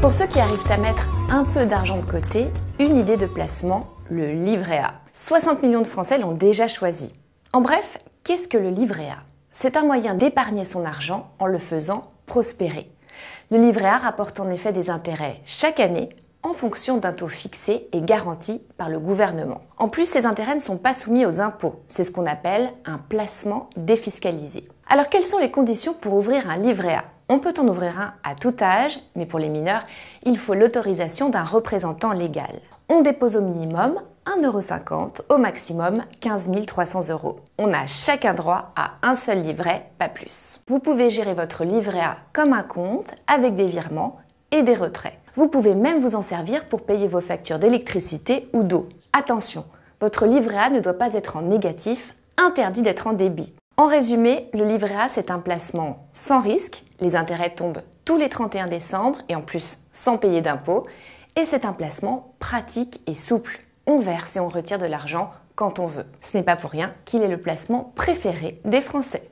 Pour ceux qui arrivent à mettre un peu d'argent de côté, une idée de placement, le livret A. 60 millions de Français l'ont déjà choisi. En bref, qu'est-ce que le livret A? C'est un moyen d'épargner son argent en le faisant prospérer. Le livret A rapporte en effet des intérêts chaque année en fonction d'un taux fixé et garanti par le gouvernement. En plus, ces intérêts ne sont pas soumis aux impôts. C'est ce qu'on appelle un placement défiscalisé. Alors, quelles sont les conditions pour ouvrir un livret A? On peut en ouvrir un à tout âge, mais pour les mineurs, il faut l'autorisation d'un représentant légal. On dépose au minimum 1,50 €, au maximum 15 300 €. On a chacun droit à un seul livret, pas plus. Vous pouvez gérer votre livret A comme un compte avec des virements et des retraits. Vous pouvez même vous en servir pour payer vos factures d'électricité ou d'eau. Attention, votre livret A ne doit pas être en négatif, interdit d'être en débit. En résumé, le livret A, c'est un placement sans risque, les intérêts tombent tous les 31 décembre et en plus sans payer d'impôts, et c'est un placement pratique et souple. On verse et on retire de l'argent quand on veut. Ce n'est pas pour rien qu'il est le placement préféré des Français.